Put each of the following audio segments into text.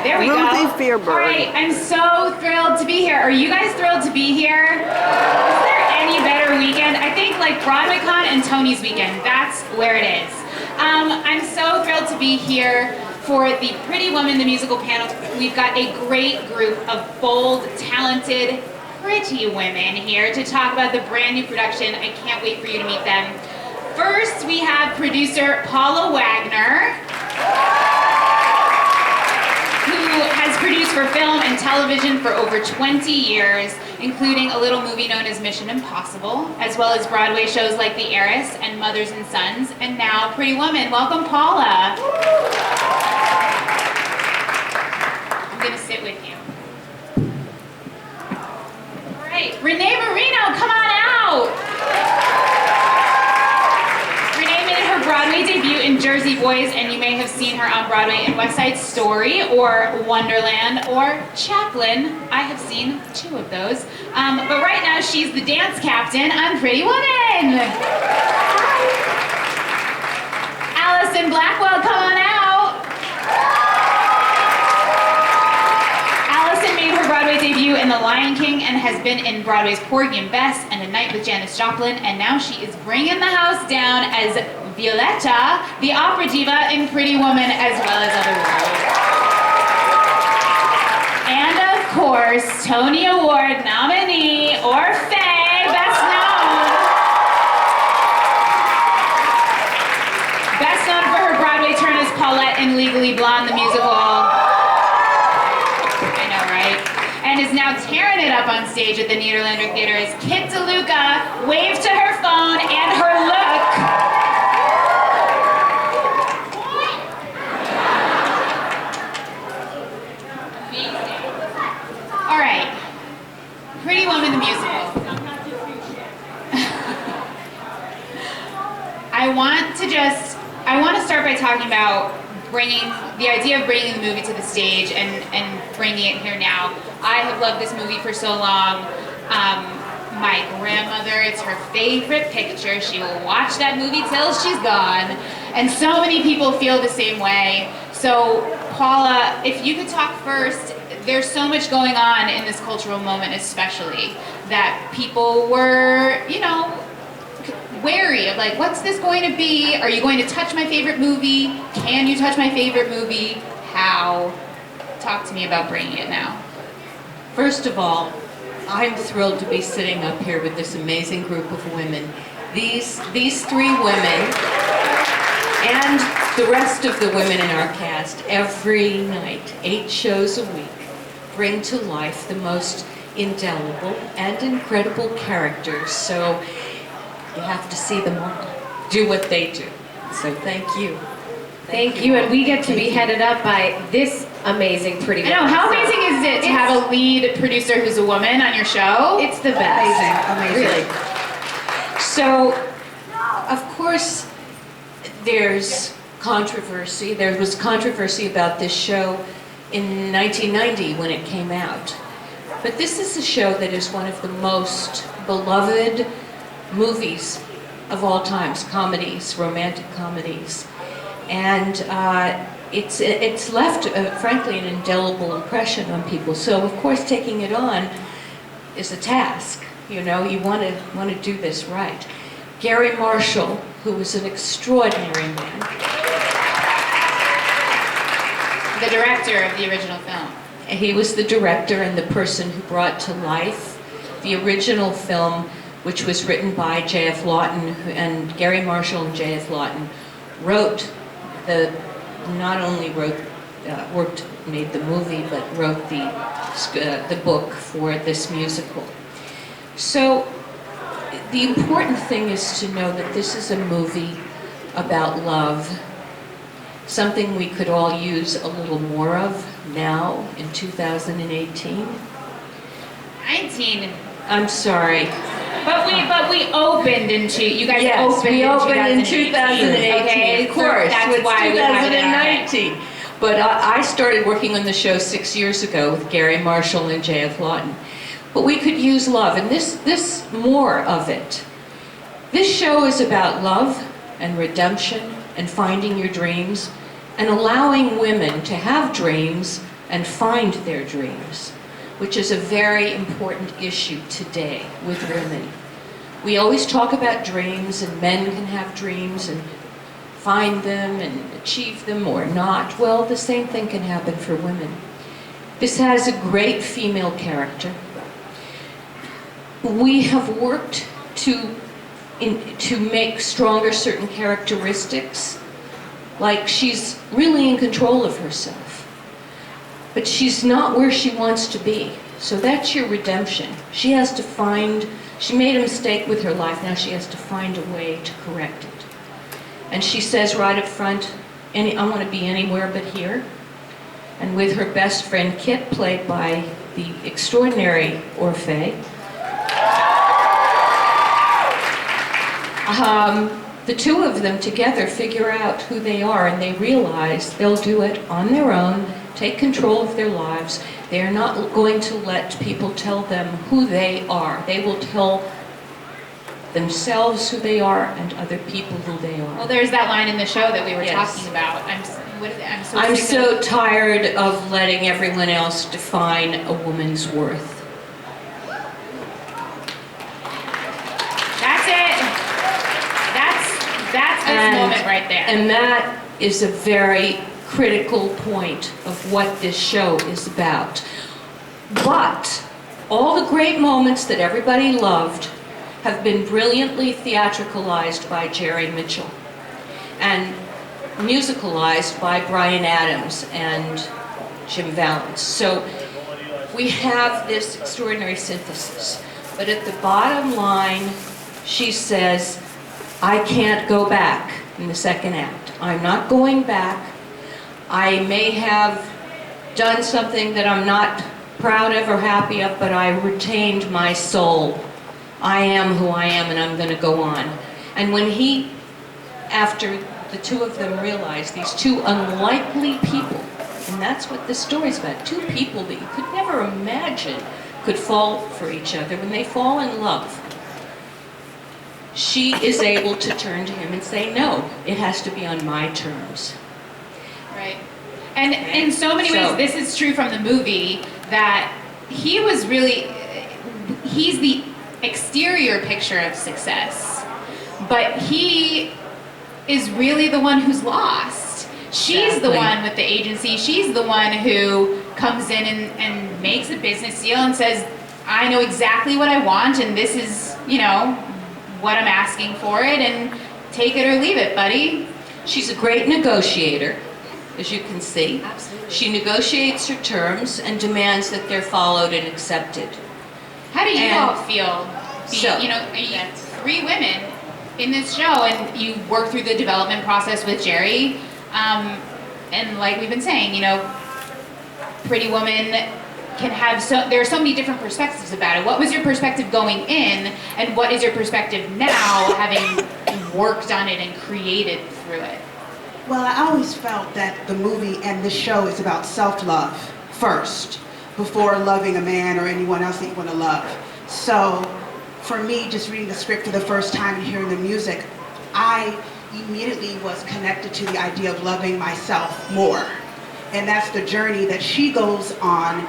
there we Ruthie go. Fierberg. All right, I'm so thrilled to be here. Are you guys thrilled to be here? Is there any better weekend? I think like BroadwayCon and Tony's weekend, that's where it is. I'm so thrilled to be here for the Pretty Woman, the musical panel. We've got a great group of bold, talented, pretty women here to talk about the brand new production. I can't wait for you to meet them. First, we have producer Paula Wagner, who has produced for film and television for over 20 years, including a little movie known as Mission Impossible, as well as Broadway shows like The Heiress and Mothers and Sons, and now Pretty Woman. Welcome, Paula. I'm gonna sit with you. All right, Renee Marino, come on out. Renee made her Broadway debut in Jersey Boys, and you may have seen her on Broadway in West Side Story, or Wonderland, or Chaplin. I have seen 2 of those. But right now, she's the dance captain on Pretty Woman. Allison Blackwell, come on out. Allison made her Broadway debut in The Lion King and has been in Broadway's Porgy and Bess and A Night with Janis Joplin, and now she is bringing the house down as Violetta, the opera diva in Pretty Woman, as well as other roles. And of course, Tony Award nominee, Orfeh, best known for her Broadway turn as Paulette in Legally Blonde, the musical. I know, right? And is now tearing it up on stage at the Nederlander Theater as Kit DeLuca. Wave to her phone and her look. All right, Pretty Woman the musical. I want to start by talking about the idea of bringing the movie to the stage and bringing it here now. I have loved this movie for so long. My grandmother, it's her favorite picture. She will watch that movie till she's gone. And so many people feel the same way. So Paula, if you could talk first. There's so much going on in this cultural moment, especially, that people were, wary of, like, what's this going to be? Are you going to touch my favorite movie? Can you touch my favorite movie? How? Talk to me about bringing it now. First of all, I'm thrilled to be sitting up here with this amazing group of women. These 3 women and the rest of the women in our cast, every night, 8 shows a week, bring to life the most indelible and incredible characters. So you have to see them all do what they do. So thank you. Thank you, and we get to be headed up by this amazing Pretty Woman. I know, how amazing is it to have a lead producer who's a woman on your show? It's the best. Amazing. Really. So, of course, there's controversy. There was controversy about this show in 1990 when it came out. But this is a show that is one of the most beloved movies of all times, comedies, romantic comedies. And it's left, frankly, an indelible impression on people. So, of course, taking it on is a task. You want to do this right. Gary Marshall, who was an extraordinary man. The director of the original film. He was the director and the person who brought to life the original film, which was written by J.F. Lawton, and Gary Marshall and J.F. Lawton made the movie, but wrote the book for this musical. So the important thing is to know that this is a movie about love, something we could all use a little more of now in 2018. 19. I'm sorry. But we opened into, you guys Yes, opened we in opened in 2018. 2018, Okay, of course. that's It's why we have it on it. 2019. But I started working on the show 6 years ago with Gary Marshall and J.F. Lawton. But we could use love, and this more of it. This show is about love and redemption and finding your dreams and allowing women to have dreams and find their dreams, which is a very important issue today with women. We always talk about dreams, and men can have dreams and find them and achieve them or not. Well, the same thing can happen for women. This has a great female character. We have worked to make stronger certain characteristics, like she's really in control of herself, but she's not where she wants to be. So that's your redemption. She made a mistake with her life, now she has to find a way to correct it. And she says right up front, I want to be anywhere but here. And with her best friend Kit, played by the extraordinary Orfeh, the two of them together figure out who they are, and they realize they'll do it on their own, take control of their lives. They are not going to let people tell them who they are. They will tell themselves who they are and other people who they are. Well, there's that line in the show that we were Yes. talking about. I'm so tired of letting everyone else define a woman's worth. That's it. That's this moment right there. And that is a very critical point of what this show is about. But all the great moments that everybody loved have been brilliantly theatricalized by Jerry Mitchell and musicalized by Bryan Adams and Jim Valance. So we have this extraordinary synthesis. But at the bottom line, she says, I can't go back in the second act. I'm not going back. I may have done something that I'm not proud of or happy of, but I retained my soul. I am who I am, and I'm going to go on. And when after the two of them realize these two unlikely people, and that's what this story's about, two people that you could never imagine could fall for each other, when they fall in love, she is able to turn to him and say, no, it has to be on my terms. Right. And in so many ways, this is true from the movie, that he's the exterior picture of success, but he is really the one who's lost. She's the one with the agency. She's the one who comes in and makes a business deal and says, I know exactly what I want, and this is, what I'm asking for it, and take it or leave it, buddy. She's a great negotiator, as you can see. Absolutely. She negotiates her terms and demands that they're followed and accepted. How do you all feel? So- You three women in this show, and you work through the development process with Jerry, and like we've been saying, Pretty Woman can have there are so many different perspectives about it. What was your perspective going in, and what is your perspective now, having worked on it and created through it? Well, I always felt that the movie and the show is about self-love first, before loving a man or anyone else that you want to love. So for me, just reading the script for the first time and hearing the music, I immediately was connected to the idea of loving myself more. And that's the journey that she goes on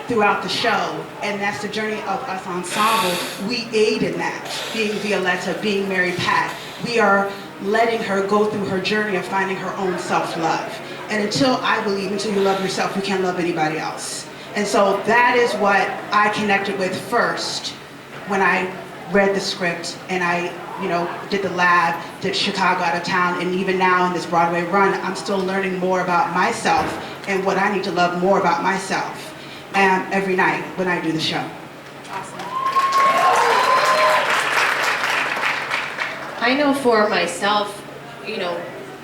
throughout the show, and that's the journey of us ensemble. We aid in that, being Violetta, being Mary Pat. We are letting her go through her journey of finding her own self-love. And until you love yourself, you can't love anybody else. And so that is what I connected with first when I read the script, and I did the lab, did Chicago Out of Town, and even now in this Broadway run, I'm still learning more about myself and what I need to love more about myself every night when I do the show. Awesome. I know for myself,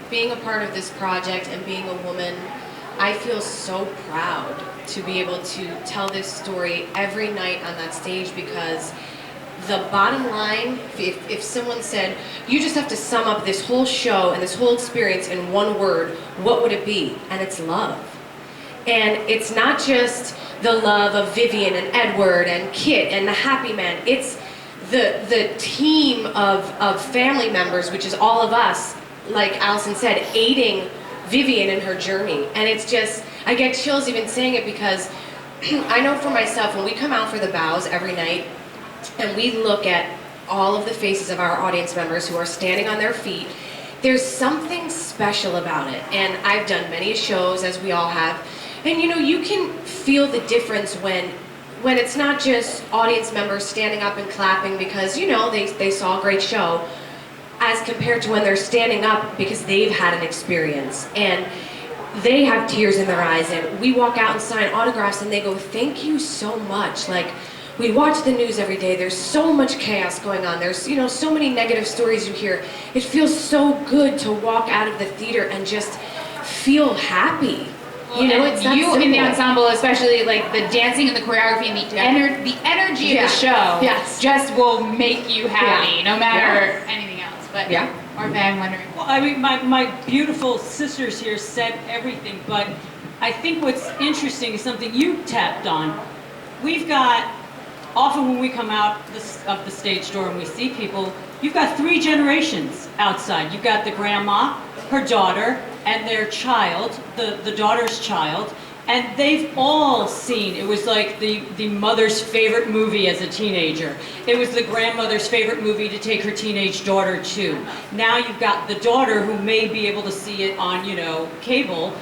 being a part of this project and being a woman, I feel so proud to be able to tell this story every night on that stage, because the bottom line, if someone said, you just have to sum up this whole show and this whole experience in one word, what would it be? And it's love. And it's not just the love of Vivian and Edward and Kit and the happy man. It's the team of family members, which is all of us, like Allison said, aiding Vivian in her journey. And it's just, I get chills even saying it because I know for myself, when we come out for the bows every night and we look at all of the faces of our audience members who are standing on their feet, there's something special about it. And I've done many shows, as we all have, and you know, you can feel the difference when it's not just audience members standing up and clapping because, you know, they saw a great show, as compared to when they're standing up because they've had an experience and they have tears in their eyes, and we walk out and sign autographs and they go, thank you so much. Like, we watch the news every day, there's so much chaos going on, there's, you know, so many negative stories you hear. It feels so good to walk out of the theater and just feel happy. You know, it's that you in the simple. ensemble, especially like the dancing and the choreography and the energy of the show, just will make you happy, no matter anything else. But Orfeh, I'm wondering. Well, I mean, my beautiful sisters here said everything, but I think what's interesting is something you tapped on. We've got, often when we come out of the stage door and we see people, you've got 3 generations outside. You've got the grandma, her daughter, and their child, the daughter's child, and they've all seen, it was like the mother's favorite movie as a teenager. It was the grandmother's favorite movie to take her teenage daughter to. Now you've got the daughter who may be able to see it on, you know, cable,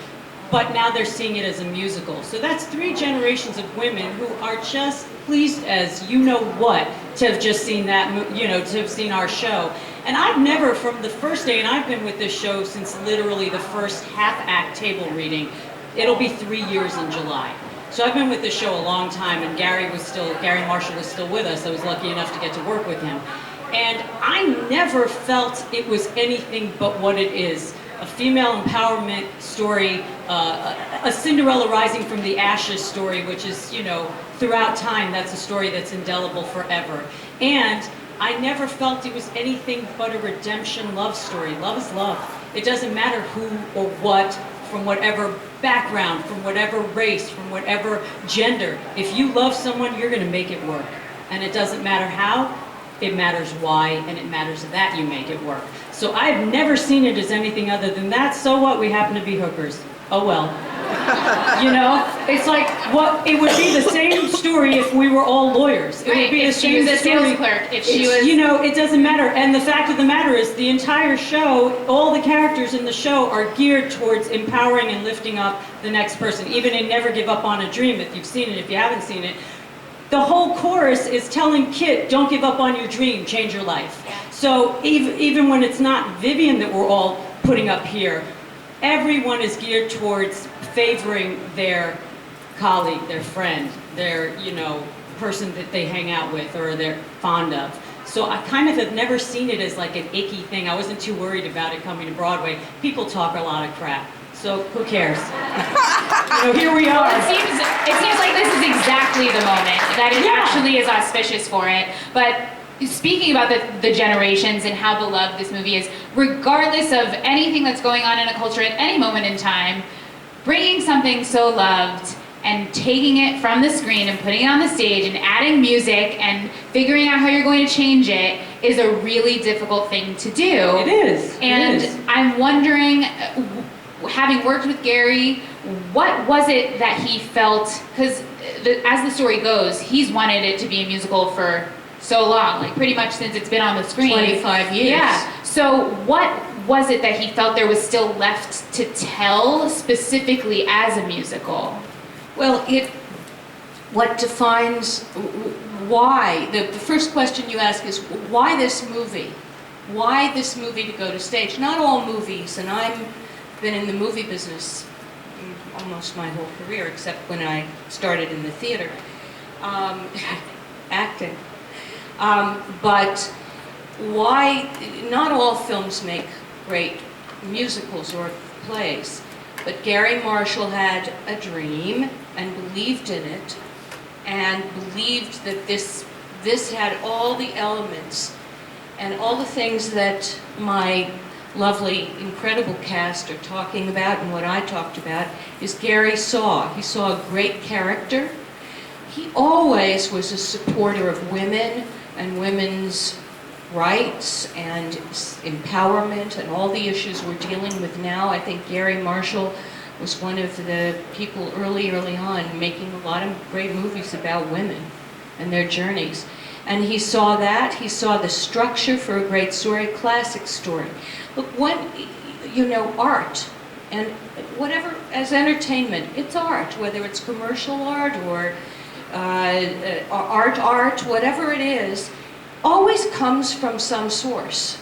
but now they're seeing it as a musical. So that's 3 generations of women who are just pleased as you know what to have just seen that, you know, to have seen our show. And I've never, from the first day, and I've been with this show since literally the first half-act table reading. It'll be 3 years in July. So I've been with this show a long time, and Gary Marshall was still with us. I was lucky enough to get to work with him. And I never felt it was anything but what it is. A female empowerment story, a Cinderella rising from the ashes story, which is, you know, throughout time, that's a story that's indelible forever. And I never felt it was anything but a redemption love story. Love is love. It doesn't matter who or what, from whatever background, from whatever race, from whatever gender. If you love someone, you're going to make it work. And it doesn't matter how, it matters why, and it matters that you make it work. So I've never seen it as anything other than that. So what? We happen to be hookers. Oh well. You know, it's like what it would be the same story if we were all lawyers. It would be the same story. If she was a sales clerk, if she was, you know, it doesn't matter. And the fact of the matter is, the entire show, all the characters in the show are geared towards empowering and lifting up the next person. Even in Never Give Up on a Dream, if you've seen it, if you haven't seen it, the whole chorus is telling Kit, don't give up on your dream, change your life. Yeah. So even when it's not Vivian that we're all putting up here, everyone is geared towards favoring their colleague, their friend, their, you know, person that they hang out with or they're fond of. So I kind of have never seen it as like an icky thing. I wasn't too worried about it coming to Broadway. People talk a lot of crap, so who cares? You know, here we are. It seems like this is exactly the moment that it actually is auspicious for it. But speaking about the generations and how beloved this movie is, regardless of anything that's going on in a culture at any moment in time, bringing something so loved and taking it from the screen and putting it on the stage and adding music and figuring out how you're going to change it is a really difficult thing to do. It is. And I'm wondering, having worked with Gary, what was it that he felt, because as the story goes, he's wanted it to be a musical for so long, like pretty much since it's been on the screen. 25 years. Yeah. So what was it that he felt there was still left to tell specifically as a musical? Well, what defines why, the first question you ask is, why this movie? Why this movie to go to stage? Not all movies, and I've been in the movie business almost my whole career, except when I started in the theater, acting. But why, not all films make great musicals or plays, but Gary Marshall had a dream and believed in it, and believed that this had all the elements and all the things that my lovely, incredible cast are talking about, and what I talked about is Gary saw. He saw a great character. He always was a supporter of women and women's rights and empowerment and all the issues we're dealing with now. I think Gary Marshall was one of the people early on making a lot of great movies about women and their journeys. And he saw that, he saw the structure for a great story, a classic story. Look, art, and whatever, as entertainment, it's art, whether it's commercial art or art, whatever it is, always comes from some source.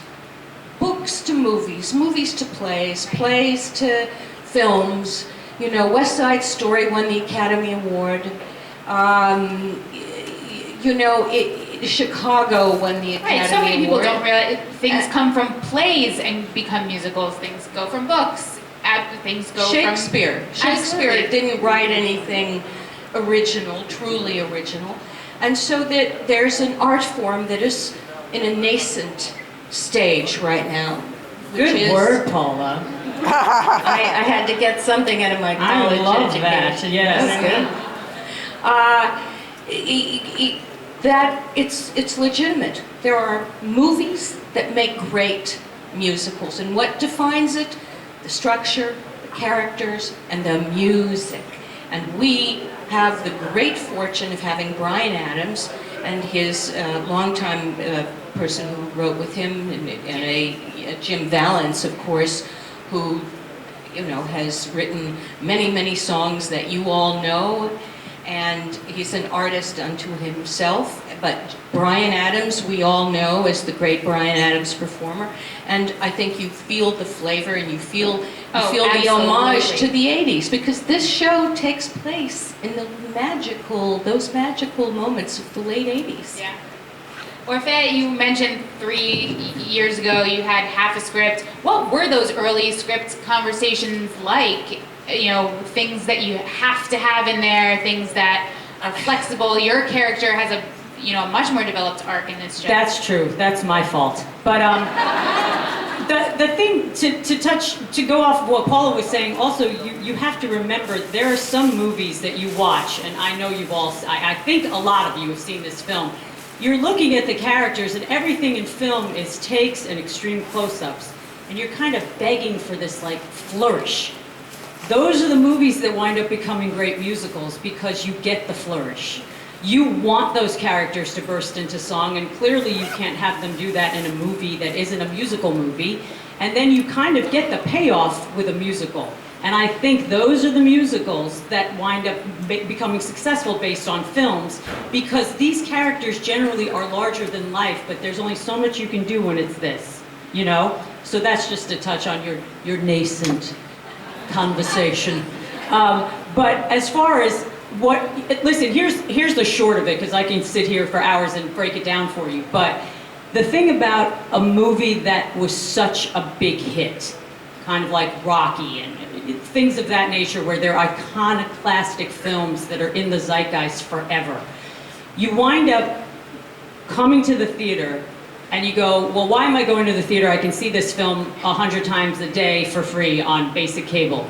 Books to movies, movies to plays, plays to films. West Side Story won the Academy Award. Chicago won the Academy Award. Right, so many people don't realize things come from plays and become musicals. Things go from books. Things go Shakespeare. from... Shakespeare didn't write anything original, truly original. And so that there's an art form that is in a nascent stage right now. Good word, Paula. I had to get something out of my college education. That, yes. That it's legitimate. There are movies that make great musicals, and what defines it? The structure, the characters, and the music. And we have the great fortune of having Bryan Adams and his longtime person who wrote with him, and Jim Vallance, of course, who has written many songs that you all know. And he's an artist unto himself, but Bryan Adams, we all know as the great Bryan Adams performer, and I think you feel the flavor and you feel the homage to the 80s, because this show takes place in those magical moments of the late 80s. Yeah. Orfeh, you mentioned 3 years ago you had half a script. What were those early script conversations like? Things that you have to have in there, things that are flexible. Your character has a much more developed arc in this show. That's true. That's my fault. But the thing to go off of what Paula was saying, also you have to remember there are some movies that you watch, and I know I think a lot of you have seen this film. You're looking at the characters, and everything in film is takes and extreme close-ups, and you're kind of begging for this flourish. Those are the movies that wind up becoming great musicals because you get the flourish. You want those characters to burst into song, and clearly you can't have them do that in a movie that isn't a musical movie. And then you kind of get the payoff with a musical. And I think those are the musicals that wind up becoming successful based on films, because these characters generally are larger than life, but there's only so much you can do when it's this, So that's just a touch on your nascent conversation. But as far as listen, here's the short of it, because I can sit here for hours and break it down for you. But the thing about a movie that was such a big hit, kind of like Rocky and things of that nature, where they're iconoclastic films that are in the zeitgeist forever, you wind up coming to the theater and you go, well, why am I going to the theater? I can see this film 100 times a day for free on basic cable.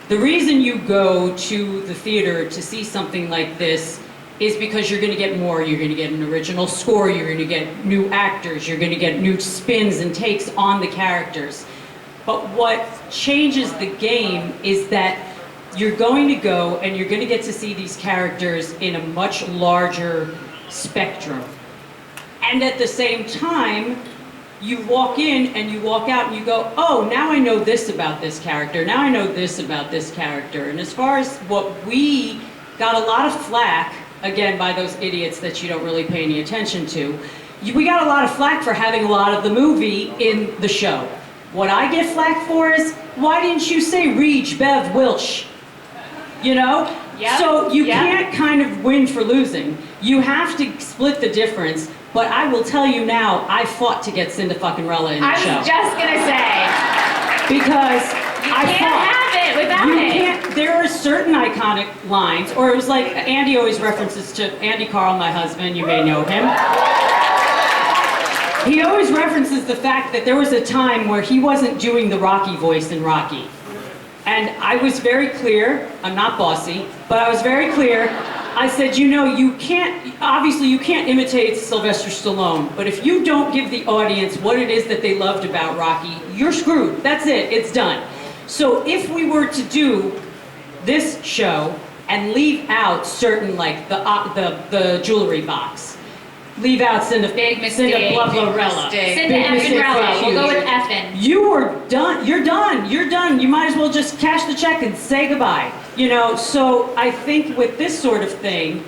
The reason you go to the theater to see something like this is because you're going to get more. You're going to get an original score, you're going to get new actors, you're going to get new spins and takes on the characters. But what changes the game is that you're going to go and you're going to get to see these characters in a much larger spectrum. And at the same time, you walk in and you walk out and you go, oh, now I know this about this character, now I know this about this character. And as far as what we got a lot of flack, again, by those idiots that you don't really pay any attention to, we got a lot of flack for having a lot of the movie in the show. What I get flack for is, why didn't you say Reach, Bev, Wilch? Yep. So you can't kind of win for losing. You have to split the difference. But I will tell you now, I fought to get Cinda fucking Rella in the show. I was just gonna say. Because I can't have it without it. There are certain iconic lines, or it was like Andy always references to Andy Carl, my husband, you may know him. He always references the fact that there was a time where he wasn't doing the Rocky voice in Rocky. And I was very clear, I'm not bossy, but I was very clear. I said, you can't imitate Sylvester Stallone, but if you don't give the audience what it is that they loved about Rocky, you're screwed. That's it, it's done. So if we were to do this show and leave out certain, like the jewelry box. Leave out Cinda Big mistake. Cinderella. Cinda Effin'. We'll go with Effin'. You are done. You're done. You're done. You might as well just cash the check and say goodbye. You know, so I think with this sort of thing,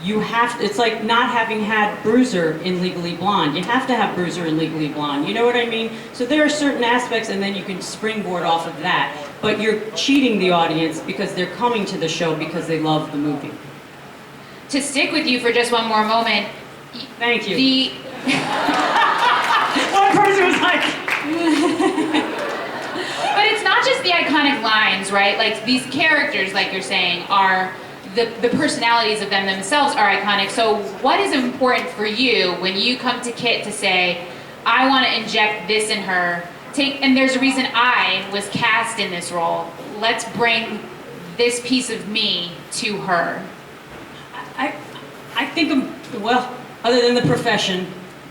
you have to, it's like not having had Bruiser in Legally Blonde. You have to have Bruiser in Legally Blonde. You know what I mean? So there are certain aspects, and then you can springboard off of that. But you're cheating the audience because they're coming to the show because they love the movie. To stick with you for just one more moment. Thank you. The one person was like. But it's not just the iconic lines, right? Like these characters, like you're saying, are the personalities of them themselves are iconic. So what is important for you when you come to Kit to say, I want to inject this in her, and there's a reason I was cast in this role. Let's bring this piece of me to her. I think well, other than the profession,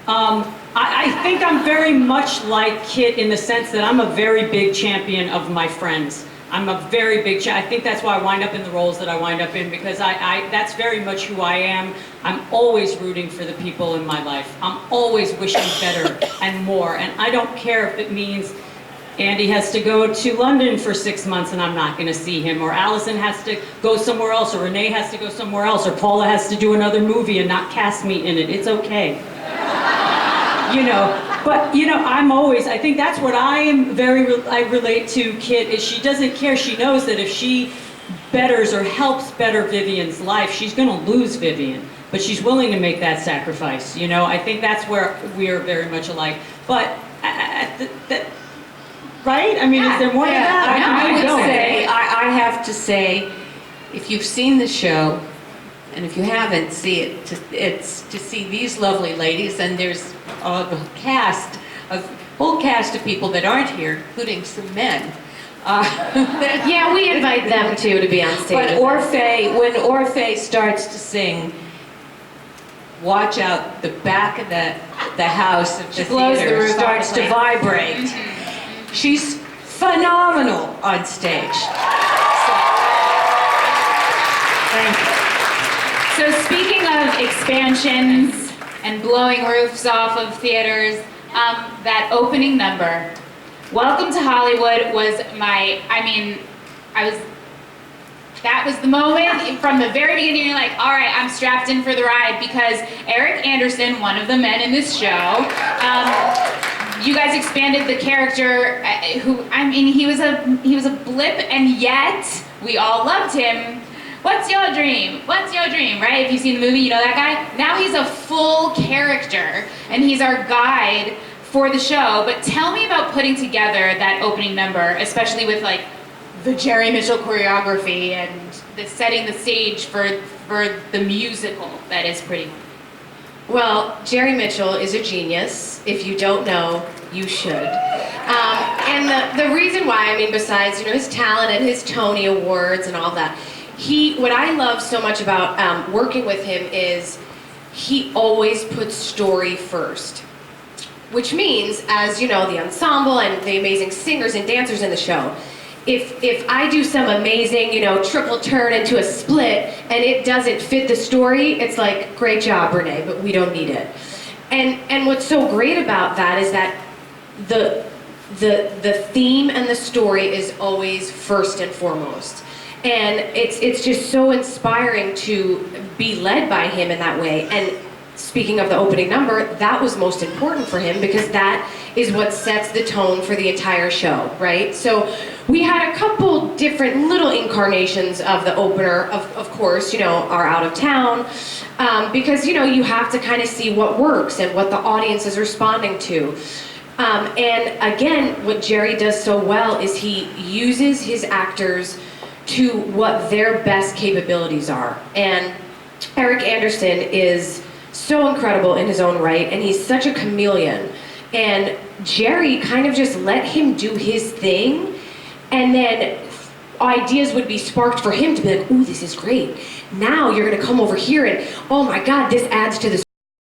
I think I'm very much like Kit in the sense that I'm a very big champion of my friends. I'm a very big I think that's why I wind up in the roles that I wind up in, because that's very much who I am. I'm always rooting for the people in my life. I'm always wishing better and more, and I don't care if it means Andy has to go to London for 6 months and I'm not going to see him, or Allison has to go somewhere else, or Renee has to go somewhere else, or Paula has to do another movie and not cast me in it. It's okay. You know, but you know, I think that's what I relate to Kit, is she doesn't care. She knows that if she betters or helps better Vivian's life, she's going to lose Vivian, but she's willing to make that sacrifice. You know, I think that's where we are very much alike. But right? I mean, is there more to that? I have to say, if you've seen the show, and if you haven't, see it. It's to see these lovely ladies, and there's a whole cast of people that aren't here, including some men. Yeah, we invite them too to be on stage. But when Orfeh starts to sing, watch out, the back of the house of the theater starts to vibrate. She's phenomenal on stage. Thank you. So speaking of expansions and blowing roofs off of theaters, that opening number, Welcome to Hollywood, was that was the moment from the very beginning. You're like, all right, I'm strapped in for the ride, because Eric Anderson, one of the men in this show, you guys expanded the character. He was a blip, and yet we all loved him. What's your dream? What's your dream, right? If you've seen the movie, you know that guy. Now he's a full character, and he's our guide for the show. But tell me about putting together that opening number, especially with like the Jerry Mitchell choreography and the setting the stage for the musical that is pretty. Well, Jerry Mitchell is a genius. If you don't know, you should. And the reason why, besides his talent and his Tony Awards and all that, what I love so much about working with him is he always puts story first. Which means, as you know, the ensemble and the amazing singers and dancers in the show, if I do some amazing, triple turn into a split and it doesn't fit the story, it's like, great job, Renee, but we don't need it. And what's so great about that is that the theme and the story is always first and foremost. And it's just so inspiring to be led by him in that way. And speaking of the opening number, that was most important for him, because that is what sets the tone for the entire show, right? So we had a couple different little incarnations of the opener, of course, are out of town, because, you have to kind of see what works and what the audience is responding to. And again, what Jerry does so well is he uses his actors to what their best capabilities are. And Eric Anderson is so incredible in his own right, and he's such a chameleon. And Jerry kind of just let him do his thing, and then ideas would be sparked for him to be like, ooh, this is great. Now you're gonna come over here and, oh my God, this adds to the